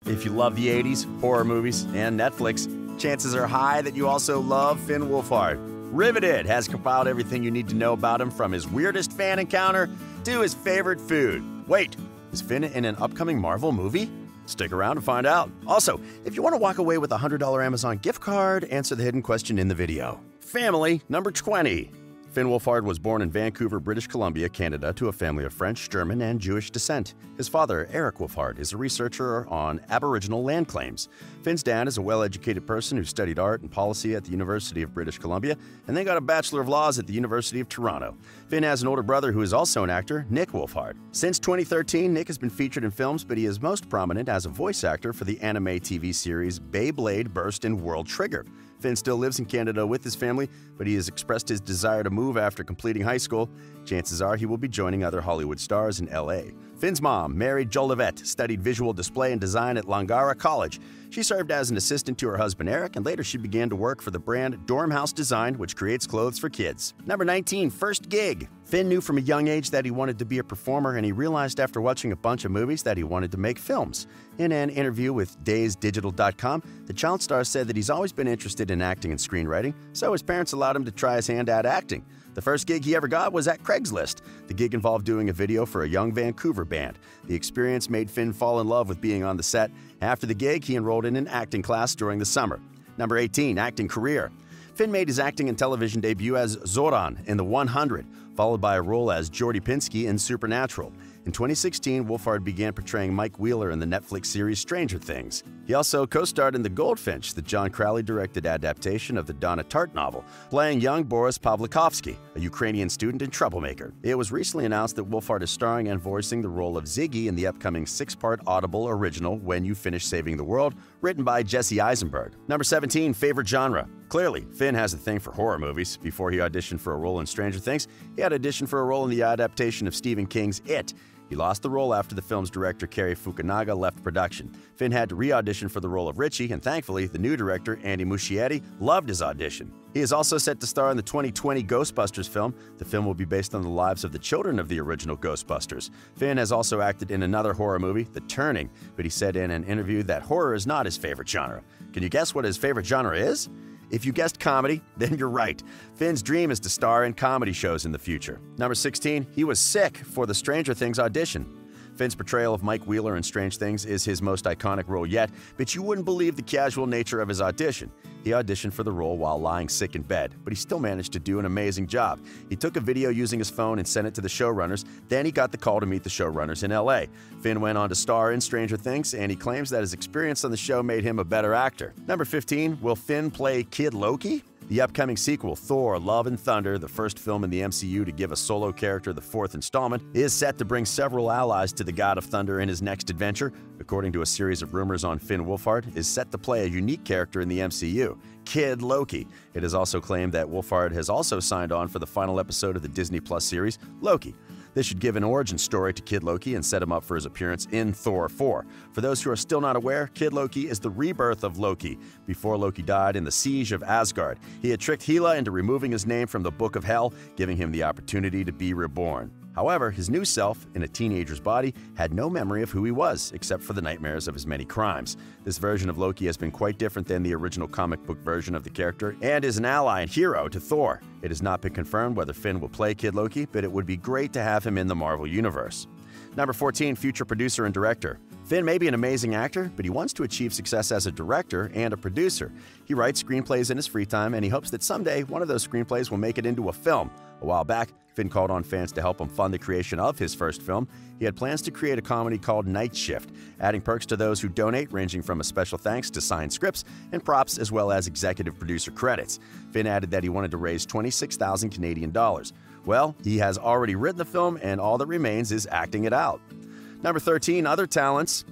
If you love the 80s, horror movies, and Netflix, chances are high that you also love Finn Wolfhard. Riveted has compiled everything you need to know about him, from his weirdest fan encounter to his favorite food. Wait, is Finn in an upcoming Marvel movie? Stick around to find out. Also, if you want to walk away with a $100 Amazon gift card, answer the hidden question in the video. Family number 20. Finn Wolfhard was born in Vancouver, British Columbia, Canada, to a family of French, German, and Jewish descent. His father, Eric Wolfhard, is a researcher on Aboriginal land claims. Finn's dad is a well-educated person who studied art and policy at the University of British Columbia and then got a Bachelor of Laws at the University of Toronto. Finn has an older brother who is also an actor, Nick Wolfhard. Since 2013, Nick has been featured in films, but he is most prominent as a voice actor for the anime TV series Beyblade Burst and World Trigger. Finn still lives in Canada with his family, but he has expressed his desire to move after completing high school. Chances are he will be joining other Hollywood stars in LA. Finn's mom, Mary Jolivet, studied visual display and design at Langara College. She served as an assistant to her husband Eric, and later she began to work for the brand Dorm House Design, which creates clothes for kids. Number 19, first gig. Finn knew from a young age that he wanted to be a performer, and he realized after watching a bunch of movies that he wanted to make films. In an interview with DazedDigital.com, the child star said that he's always been interested in acting and screenwriting, so his parents allowed him to try his hand at acting. The first gig he ever got was at Craigslist. The gig involved doing a video for a young Vancouver band. The experience made Finn fall in love with being on the set. After the gig, he enrolled in an acting class during the summer. Number 18, acting career. Finn made his acting and television debut as Zoran in The 100, followed by a role as Jordy Pinsky in Supernatural. In 2016, Wolfhard began portraying Mike Wheeler in the Netflix series Stranger Things. He also co-starred in The Goldfinch, the John Crowley-directed adaptation of the Donna Tartt novel, playing young Boris Pawlikowski, a Ukrainian student and troublemaker. It was recently announced that Wolfhard is starring and voicing the role of Ziggy in the upcoming 6-part Audible original When You Finish Saving the World, written by Jesse Eisenberg. Number 17, favorite genre. Clearly, Finn has a thing for horror movies. Before he auditioned for a role in Stranger Things, he had auditioned for a role in the adaptation of Stephen King's It. He lost the role after the film's director, Cary Fukunaga, left production. Finn had to re-audition for the role of Richie, and thankfully, the new director, Andy Muschietti, loved his audition. He is also set to star in the 2020 Ghostbusters film. The film will be based on the lives of the children of the original Ghostbusters. Finn has also acted in another horror movie, The Turning, but he said in an interview that horror is not his favorite genre. Can you guess what his favorite genre is? If you guessed comedy, then you're right. Finn's dream is to star in comedy shows in the future. Number 16, he was sick for the Stranger Things audition. Finn's portrayal of Mike Wheeler in Strange Things is his most iconic role yet, but you wouldn't believe the casual nature of his audition. He auditioned for the role while lying sick in bed, but he still managed to do an amazing job. He took a video using his phone and sent it to the showrunners, then he got the call to meet the showrunners in LA. Finn went on to star in Stranger Things, and he claims that his experience on the show made him a better actor. Number 15, will Finn play Kid Loki? The upcoming sequel, Thor: Love and Thunder, the first film in the MCU to give a solo character the 4th installment, is set to bring several allies to the God of Thunder in his next adventure. According to a series of rumors on Finn Wolfhard, is set to play a unique character in the MCU, Kid Loki. It is also claimed that Wolfhard has also signed on for the final episode of the Disney Plus series, Loki. This should give an origin story to Kid Loki and set him up for his appearance in Thor 4. For those who are still not aware, Kid Loki is the rebirth of Loki. Before Loki died in the Siege of Asgard, he had tricked Hela into removing his name from the Book of Hell, giving him the opportunity to be reborn. However, his new self, in a teenager's body, had no memory of who he was, except for the nightmares of his many crimes. This version of Loki has been quite different than the original comic book version of the character, and is an ally and hero to Thor. It has not been confirmed whether Finn will play Kid Loki, but it would be great to have him in the Marvel Universe. Number 14, future producer and director. Finn may be an amazing actor, but he wants to achieve success as a director and a producer. He writes screenplays in his free time, and he hopes that someday one of those screenplays will make it into a film. A while back, Finn called on fans to help him fund the creation of his first film. He had plans to create a comedy called Night Shift, adding perks to those who donate, ranging from a special thanks to signed scripts and props, as well as executive producer credits. Finn added that he wanted to raise 26,000 Canadian dollars. Well, he has already written the film, and all that remains is acting it out. Number 13, other talents.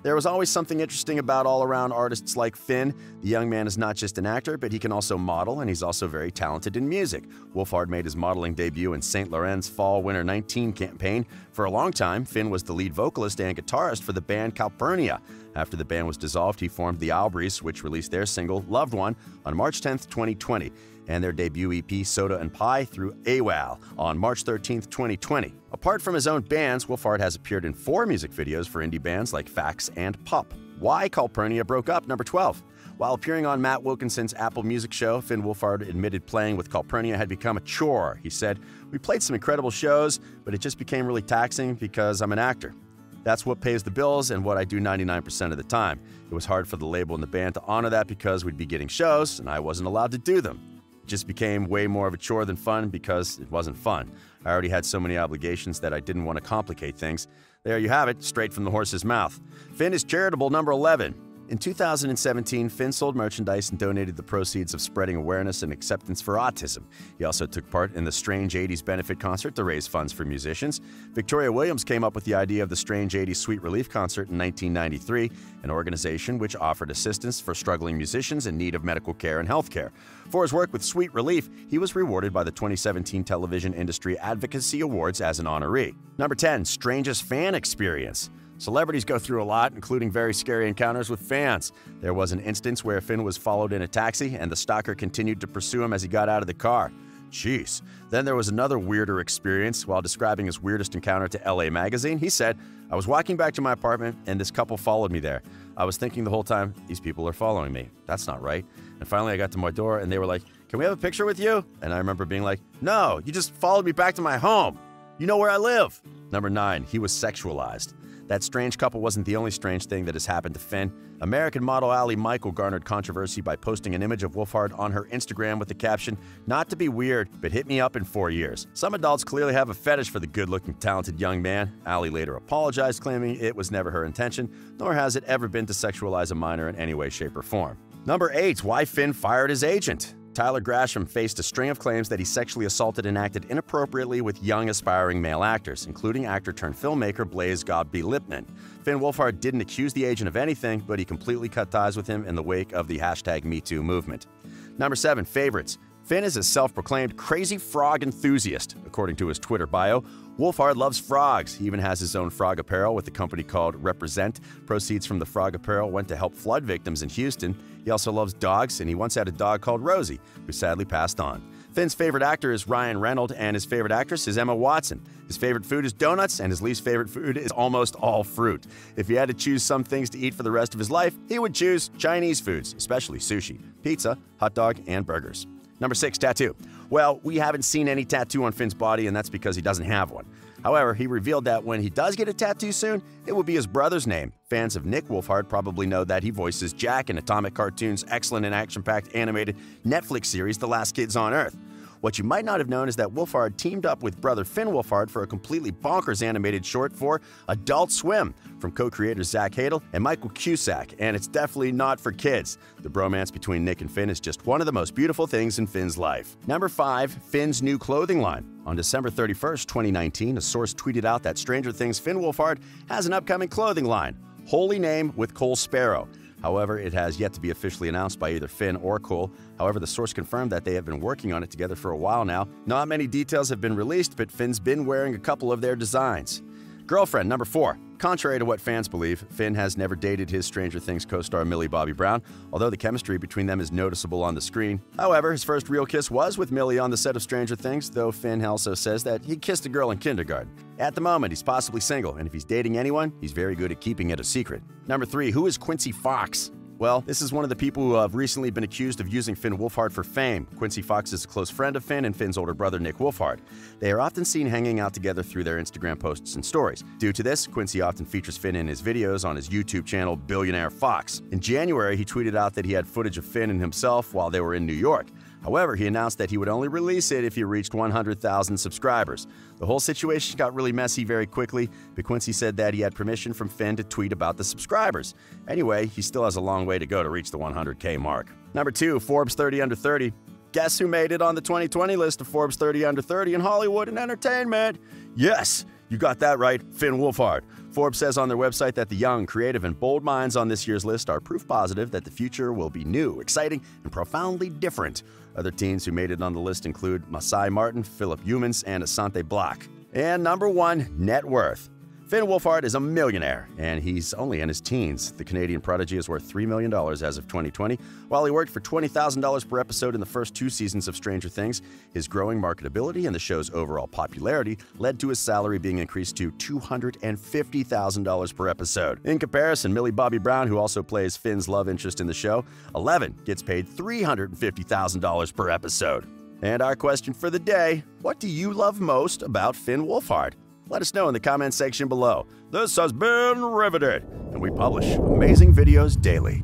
There was always something interesting about all-around artists like Finn. The young man is not just an actor, but he can also model, and he's also very talented in music. Wolfhard made his modeling debut in St. Laurent's Fall/Winter 19 campaign. For a long time, Finn was the lead vocalist and guitarist for the band Calpurnia. After the band was dissolved, he formed the Albrys, which released their single, Loved One, on March 10, 2020, and their debut EP, Soda and Pie, through AWAL on March 13, 2020. Apart from his own bands, Wolfhard has appeared in 4 music videos for indie bands like Fax and Pop. Why Calpurnia broke up, number 12. While appearing on Matt Wilkinson's Apple Music show, Finn Wolfhard admitted playing with Calpurnia had become a chore. He said, "We played some incredible shows, but it just became really taxing because I'm an actor. That's what pays the bills and what I do 99% of the time. It was hard for the label and the band to honor that because we'd be getting shows and I wasn't allowed to do them. It just became way more of a chore than fun because it wasn't fun. I already had so many obligations that I didn't want to complicate things." There you have it, straight from the horse's mouth. Finn is charitable, number 11. In 2017, Finn sold merchandise and donated the proceeds of spreading awareness and acceptance for autism. He also took part in the Strange 80s benefit concert to raise funds for musicians. Victoria Williams came up with the idea of the Strange 80s Sweet Relief Concert in 1993, an organization which offered assistance for struggling musicians in need of medical care and health care. For his work with Sweet Relief, he was rewarded by the 2017 Television Industry Advocacy Awards as an honoree. Number 10, strangest fan experience. Celebrities go through a lot, including very scary encounters with fans. There was an instance where Finn was followed in a taxi and the stalker continued to pursue him as he got out of the car. Jeez. Then there was another weirder experience. While describing his weirdest encounter to LA Magazine, he said, "I was walking back to my apartment and this couple followed me there. I was thinking the whole time, these people are following me. That's not right. And finally I got to my door and they were like, 'Can we have a picture with you?' And I remember being like, 'No, you just followed me back to my home. You know where I live.'" Number 9, he was sexualized. That strange couple wasn't the only strange thing that has happened to Finn. American model Allie Michael garnered controversy by posting an image of Wolfhard on her Instagram with the caption, "Not to be weird, but hit me up in 4 years." Some adults clearly have a fetish for the good-looking, talented young man. Allie later apologized, claiming it was never her intention, nor has it ever been to sexualize a minor in any way, shape, or form. Number 8, why Finn fired his agent. Tyler Grasham faced a string of claims that he sexually assaulted and acted inappropriately with young aspiring male actors, including actor-turned-filmmaker Blaise Godby-Lipman. Finn Wolfhard didn't accuse the agent of anything, but he completely cut ties with him in the wake of the #MeToo movement. Number 7, favorites. Finn is a self-proclaimed crazy frog enthusiast. According to his Twitter bio, Wolfhard loves frogs. He even has his own frog apparel with a company called Represent. Proceeds from the frog apparel went to help flood victims in Houston. He also loves dogs, and he once had a dog called Rosie, who sadly passed on. Finn's favorite actor is Ryan Reynolds, and his favorite actress is Emma Watson. His favorite food is donuts, and his least favorite food is almost all fruit. If he had to choose some things to eat for the rest of his life, he would choose Chinese foods, especially sushi, pizza, hot dog, and burgers. Number 6, tattoo. Well, we haven't seen any tattoo on Finn's body, and that's because he doesn't have one. However, he revealed that when he does get a tattoo soon, it will be his brother's name. Fans of Nick Wolfhard probably know that he voices Jack in Atomic Cartoons' excellent and action-packed animated Netflix series The Last Kids on Earth. What you might not have known is that Wolfhard teamed up with brother Finn Wolfhard for a completely bonkers animated short for Adult Swim from co-creators Zach Hadel and Michael Cusack, and it's definitely not for kids. The bromance between Nick and Finn is just one of the most beautiful things in Finn's life. Number 5, Finn's new clothing line. On December 31st, 2019, a source tweeted out that Stranger Things' Finn Wolfhard has an upcoming clothing line, Holy Name with Cole Sparrow. However, it has yet to be officially announced by either Finn or Cole. However, the source confirmed that they have been working on it together for a while now. Not many details have been released, but Finn's been wearing a couple of their designs. Girlfriend, number 4. Contrary to what fans believe, Finn has never dated his Stranger Things co-star Millie Bobby Brown, although the chemistry between them is noticeable on the screen. However, his first real kiss was with Millie on the set of Stranger Things, though Finn also says that he kissed a girl in kindergarten. At the moment, he's possibly single, and if he's dating anyone, he's very good at keeping it a secret. Number 3, who is Quincy Fox? Well, this is one of the people who have recently been accused of using Finn Wolfhard for fame. Quincy Fox is a close friend of Finn and Finn's older brother Nick Wolfhard. They are often seen hanging out together through their Instagram posts and stories. Due to this, Quincy often features Finn in his videos on his YouTube channel Billionaire Fox. In January, he tweeted out that he had footage of Finn and himself while they were in New York. However, he announced that he would only release it if he reached 100,000 subscribers. The whole situation got really messy very quickly, but Quincy said that he had permission from Finn to tweet about the subscribers. Anyway, he still has a long way to go to reach the 100K mark. Number 2, Forbes 30 Under 30. Guess who made it on the 2020 list of Forbes 30 Under 30 in Hollywood and entertainment? Yes, you got that right, Finn Wolfhard. Forbes says on their website that the young, creative, and bold minds on this year's list are proof positive that the future will be new, exciting, and profoundly different. Other teens who made it on the list include Masai Martin, Philip Humans, and Asante Block. And number 1, net worth. Finn Wolfhard is a millionaire, and he's only in his teens. The Canadian prodigy is worth $3 million as of 2020. While he worked for $20,000 per episode in the first 2 seasons of Stranger Things, his growing marketability and the show's overall popularity led to his salary being increased to $250,000 per episode. In comparison, Millie Bobby Brown, who also plays Finn's love interest in the show, Eleven, gets paid $350,000 per episode. And our question for the day, what do you love most about Finn Wolfhard? Let us know in the comment section below. This has been Riveted, and we publish amazing videos daily.